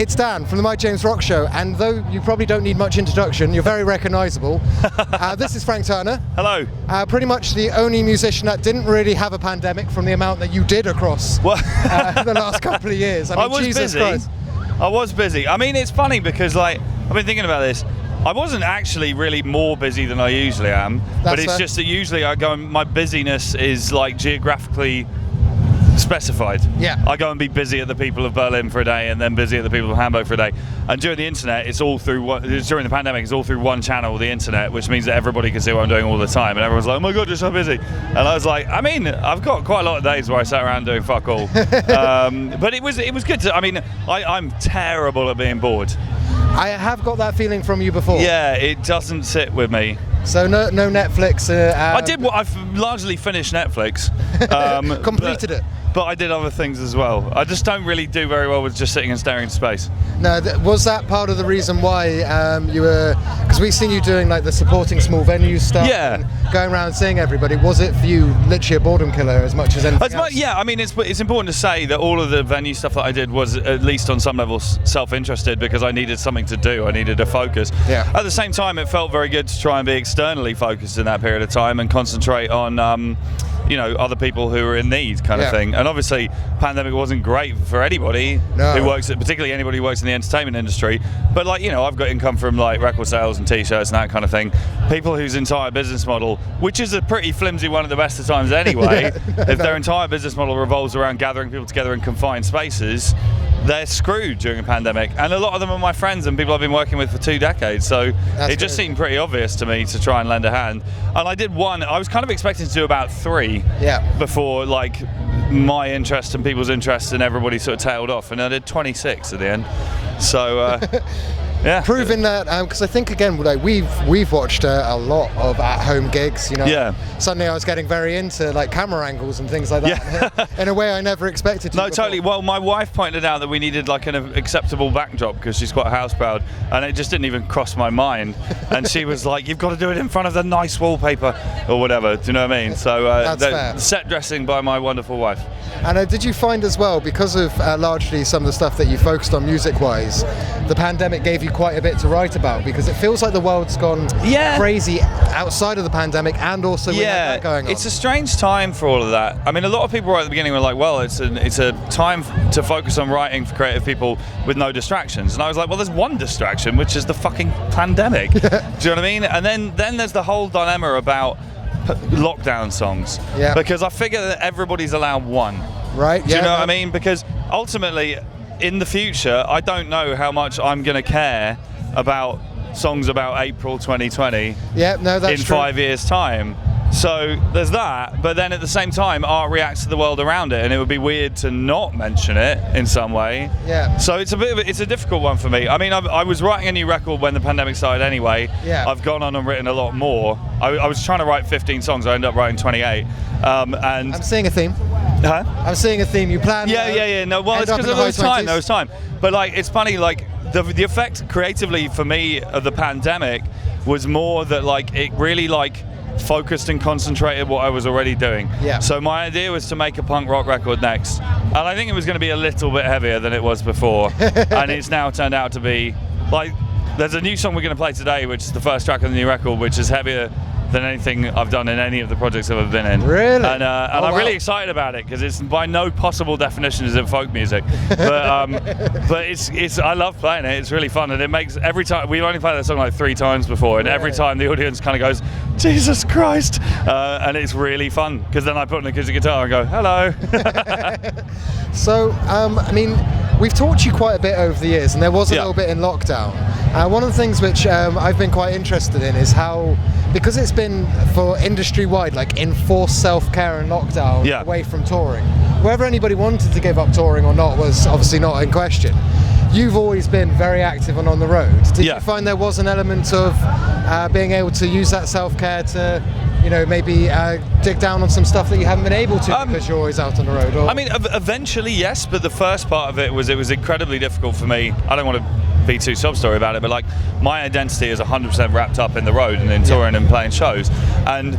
It's Dan from the My James Rock Show, and though you probably don't need much introduction, you're very recognisable. This is Frank Turner. Hello. Pretty much the only musician that didn't really have a pandemic from the amount that you did across the last couple of years. I mean, was Jesus busy. Christ. I was busy. I mean, it's funny because, like, I've been thinking about this. I wasn't actually really more busy than I usually am, but it's just that usually I go and my busyness is like geographically specified. Yeah. I go and be busy at the people of Berlin for a day and then busy at the people of Hamburg for a day. And during the internet, it's all through during the pandemic, it's all through one channel, the internet, which means that everybody can see what I'm doing all the time. And everyone's like, oh my God, you're so busy. And I was like, I mean, I've got quite a lot of days where I sat around doing fuck all. But it was good to, I mean, I'm terrible at being bored. I have got that feeling from you before. Yeah, it doesn't sit with me. So no Netflix. I've largely finished Netflix. Completed it. But I did other things as well. I just don't really do very well with just sitting and staring into space. No, was that part of the reason why you were? Because we've seen you doing like the supporting small venues stuff. Yeah. And going around seeing everybody. Was it for you literally a boredom killer as much as anything else? Yeah, I mean, it's important to say that all of the venue stuff that I did was at least on some level self-interested because I needed something to do. I needed a focus. Yeah. At the same time, it felt very good to try and be externally focused in that period of time and concentrate on other people who are in need kind of thing. And obviously pandemic wasn't great for anybody who works particularly anybody who works in the entertainment industry, but I've got income from like record sales and t-shirts and that kind of thing. People whose entire business model, which is a pretty flimsy one at the best of times anyway, if their entire business model revolves around gathering people together in confined spaces, they're screwed during a pandemic. And a lot of them are my friends and people I've been working with for 2 decades, so it just seemed pretty obvious to me to try and lend a hand. And I did one. I was kind of expecting to do about 3 before like my interest and people's interest and everybody sort of tailed off, and I did 26 at the end. So yeah, proving that because I think again, like we've watched a lot of at-home gigs. Suddenly I was getting very into like camera angles and things like that in a way I never expected to. No, totally. Well, my wife pointed out that we needed like an acceptable backdrop because she's quite house proud, and it just didn't even cross my mind. And she was like, "You've got to do it in front of the nice wallpaper or whatever." Do you know what I mean? So that's fair. Set dressing by my wonderful wife. And did you find as well, because of largely some of the stuff that you focused on music-wise, the pandemic gave you quite a bit to write about, because it feels like the world's gone crazy outside of the pandemic and also with that going on. It's a strange time for all of that. I mean, a lot of people right at the beginning were like, well, it's a time to focus on writing for creative people with no distractions. And I was like, well, there's one distraction, which is the fucking pandemic. Do you know what I mean? And then there's the whole dilemma about lockdown songs. Yeah. Because I figure that everybody's allowed one. Right. Do you know what I mean? Because ultimately, in the future, I don't know how much I'm going to care about songs about April 2020 in 5 years' time. So there's that, but then at the same time, art reacts to the world around it, and it would be weird to not mention it in some way. Yeah. So it's a difficult one for me. I mean, I was writing a new record when the pandemic started anyway. Yeah. I've gone on and written a lot more. I was trying to write 15 songs. I ended up writing 28. And I'm seeing a theme. Huh? I'm seeing a theme. You planned. Yeah. No, well, it's because there was time. But like, it's funny. Like the effect creatively for me of the pandemic was more that like it really like focused and concentrated what I was already doing. Yeah. So my idea was to make a punk rock record next, and I think it was going to be a little bit heavier than it was before, and it's now turned out to be like there's a new song we're going to play today, which is the first track on the new record, which is heavier than anything I've done in any of the projects I've ever been in. Really? And I'm really excited about it because it's by no possible definition is it folk music, but it's I love playing it. It's really fun, and it makes every time we've only played that song like 3 times before, and every time the audience kind of goes, Jesus Christ, and it's really fun because then I put on the acoustic guitar and go, hello. So I mean, we've talked to you quite a bit over the years, and there was a little bit in lockdown. One of the things which I've been quite interested in is how, because it's been for industry-wide, like enforced self-care and lockdown away from touring. Whether anybody wanted to give up touring or not was obviously not in question. You've always been very active and on the road. Did you find there was an element of being able to use that self-care to, maybe dig down on some stuff that you haven't been able to because you're always out on the road? Or? I mean, eventually, yes, but the first part of it was incredibly difficult for me. I don't want to be too sob-story about it, but like my identity is 100% wrapped up in the road and in touring and playing shows. And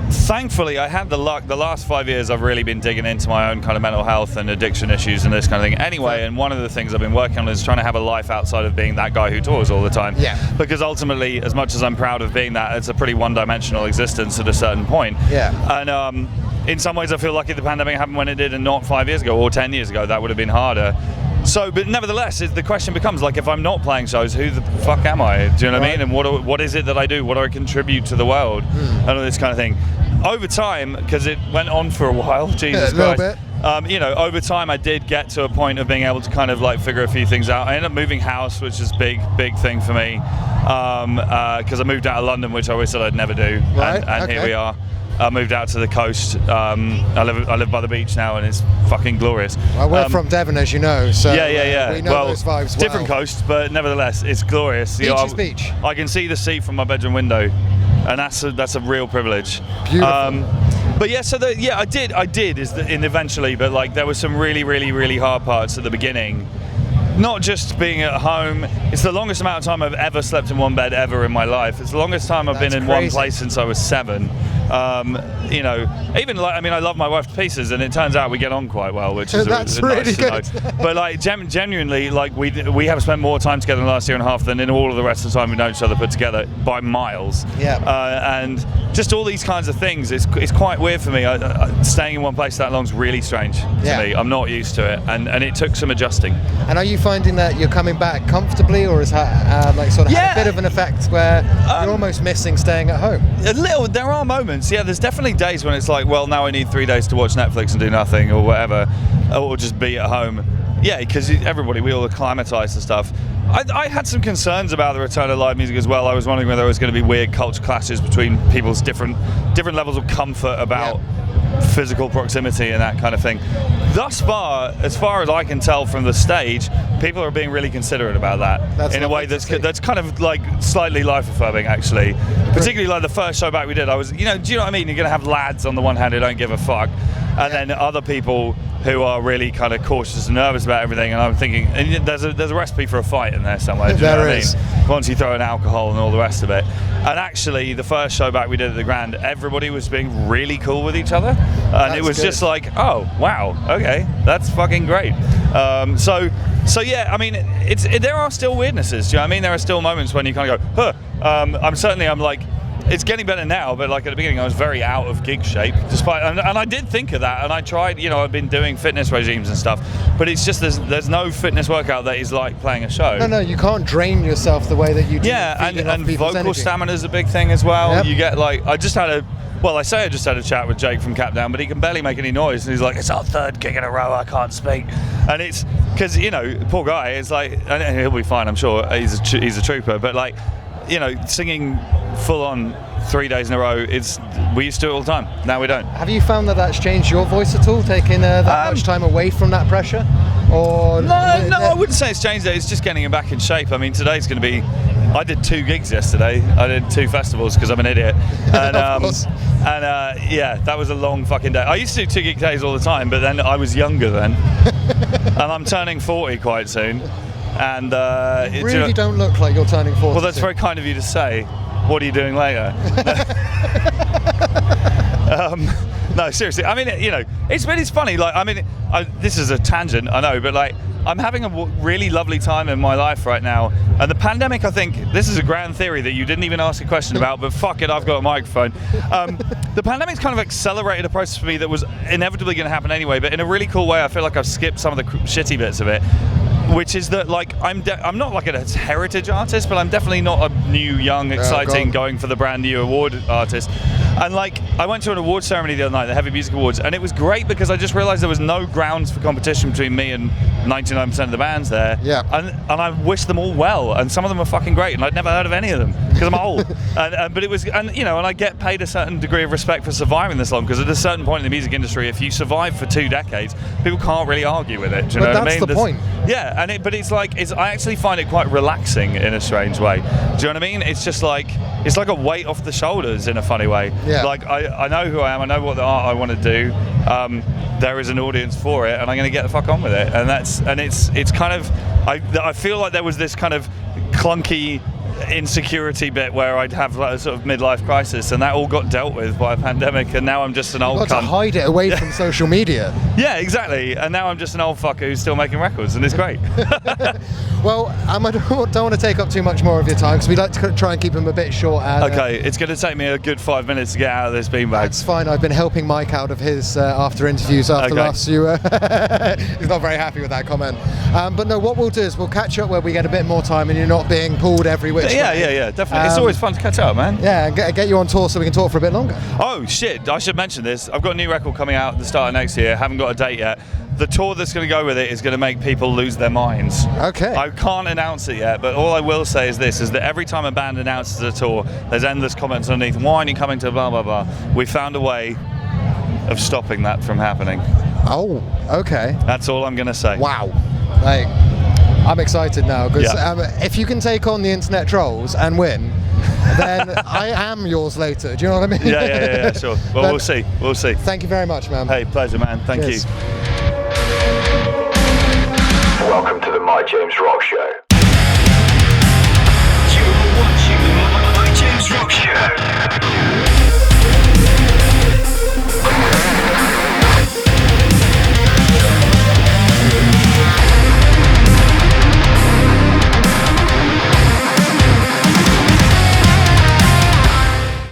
Thankfully, I had the luck. The last 5 years, I've really been digging into my own kind of mental health and addiction issues and this kind of thing. Anyway, and one of the things I've been working on is trying to have a life outside of being that guy who tours all the time. Yeah. Because ultimately, as much as I'm proud of being that, it's a pretty one-dimensional existence at a certain point. Yeah. And in some ways, I feel lucky the pandemic happened when it did and not 5 years ago or 10 years ago. That would have been harder. So, but nevertheless, the question becomes, like, if I'm not playing shows, who the fuck am I? Do you know what I mean? And what is it that I do? What do I contribute to the world? And all this kind of thing. Over time, because it went on for a while, Jesus Christ. Over time I did get to a point of being able to kind of like figure a few things out. I ended up moving house, which is big thing for me, because I moved out of London, which I always said I'd never do. Right. And here we are. I moved out to the coast. I live by the beach now, and it's fucking glorious. Well, we're from Devon, as you know, so yeah. We know those vibes well. Different coast, but nevertheless, it's glorious. Beach is beach. I can see the sea from my bedroom window, and that's a real privilege. Beautiful. But yeah, so I did eventually, but like there were some really, really, really hard parts at the beginning. Not just being at home. It's the longest amount of time I've ever slept in one bed ever in my life. It's the longest time I've been in one place since I was 7. Even like, I mean, I love my wife to pieces, and it turns out we get on quite well, which is that's really nice good. To know. But like genuinely, like we have spent more time together in the last year and a half than in all of the rest of the time we've known each other put together by miles. Yeah. And just all these kinds of things, it's quite weird for me. Staying in one place that long is really strange to me. I'm not used to it, and it took some adjusting. And are you finding that you're coming back comfortably, or has had a bit of an effect where you're almost missing staying at home? A little. There are moments. Yeah, there's definitely days when it's like, well, now I need 3 days to watch Netflix and do nothing or whatever, or just be at home. Yeah, because we all acclimatise to stuff. I had some concerns about the return of live music as well. I was wondering whether there was going to be weird culture clashes between people's different levels of comfort about physical proximity and that kind of thing. Thus far, as far as I can tell from the stage, people are being really considerate about that in a way that's kind of like slightly life-affirming, actually. Particularly like the first show back we did, I was, do you know what I mean? You're going to have lads on the one hand who don't give a fuck, and then other people who are really kind of cautious and nervous about everything, and I'm thinking, and there's a recipe for a fight in there somewhere. Do you know what I mean? Once you throw in alcohol and all the rest of it. And actually, the first show back we did at the Grand, everybody was being really cool with each other, and it was just like, oh wow, okay, that's fucking great. So yeah, I mean, there are still weirdnesses. Do you know what I mean? There are still moments when you kind of go, I'm like. It's getting better now, but like at the beginning I was very out of gig shape, despite, and I did think of that, and I tried, I've been doing fitness regimes and stuff, but it's just there's no fitness workout that is like playing a show. No, you can't drain yourself the way that you do. Yeah, and vocal stamina is a big thing as well. Yep. You get like, I just had a chat with Jake from Capdown, but he can barely make any noise, and he's like, it's our 3rd gig in a row, I can't speak. And it's because poor guy is like, and he'll be fine, I'm sure, he's a trooper, but like, singing full on 3 days in a row, we used to do it all the time. Now we don't. Have you found that that's changed your voice at all, taking that much time away from that pressure? Or no, I wouldn't say it's changed it. It's just getting it back in shape. I mean, today's going to be. I did 2 gigs yesterday. I did 2 festivals because I'm an idiot. And, of course. That was a long fucking day. I used to do 2 gig days all the time, but then I was younger then, and I'm turning 40 quite soon. And you really don't look like you're turning 40. Well, that's very kind of you to say. What are you doing later? No, seriously. I mean, it's funny. Like, I mean, this is a tangent, I know, but like, I'm having a really lovely time in my life right now. And the pandemic, I think, this is a grand theory that you didn't even ask a question about, but fuck it, I've got a microphone. The pandemic's kind of accelerated a process for me that was inevitably going to happen anyway, but in a really cool way. I feel like I've skipped some of the shitty bits of it. Which is that, like, I'm not like a heritage artist, but I'm definitely not a new, young, exciting, going for the brand new award artist. And like, I went to an award ceremony the other night, the Heavy Music Awards, and it was great because I just realised there was no grounds for competition between me and 99% of the bands there. Yeah. And I wish them all well, and some of them are fucking great, and I'd never heard of any of them because I'm old. But it was, and I get paid a certain degree of respect for surviving this long, because at a certain point in the music industry, if you survive for 2 decades, people can't really argue with it. Do you know what I mean? That's the point. Yeah. But I actually find it quite relaxing in a strange way. Do you know what I mean? It's just like, it's like a weight off the shoulders in a funny way. Yeah. Like, I know who I am, I know what the art I want to do. There is an audience for it, and I'm going to get the fuck on with it. And it's kind of, I feel like there was this kind of clunky insecurity bit where I'd have like a sort of midlife crisis, and that all got dealt with by a pandemic, and now I'm just an old cunt. You've got to hide it away from social media. Yeah, exactly. And now I'm just an old fucker who's still making records, and it's great. Well, I don't want to take up too much more of your time because we like to try and keep them a bit short. Okay, it's going to take me a good 5 minutes to get out of this beanbag. That's fine. I've been helping Mike out of his after interviews after last few. He's not very happy with that comment. But no, what we'll do is we'll catch up where we get a bit more time and you're not being pulled every which way. Yeah, definitely. It's always fun to catch up, man. Yeah, and get you on tour so we can talk for a bit longer. Oh shit! I should mention this. I've got a new record coming out at the start of next year. Haven't got a date yet. The tour that's going to go with it is going to make people lose their minds. Okay. I can't announce it yet, but all I will say is this, is that every time a band announces a tour, there's endless comments underneath, why aren't you coming to blah, blah, blah. We found a way of stopping that from happening. Oh, okay. That's all I'm going to say. Wow. Like, I'm excited now, because if you can take on the internet trolls and win, then I am yours later. Do you know what I mean? Yeah, sure. Well, we'll see. Thank you very much, man. Hey, pleasure, man. Thank you. Welcome to the My James Rock Show.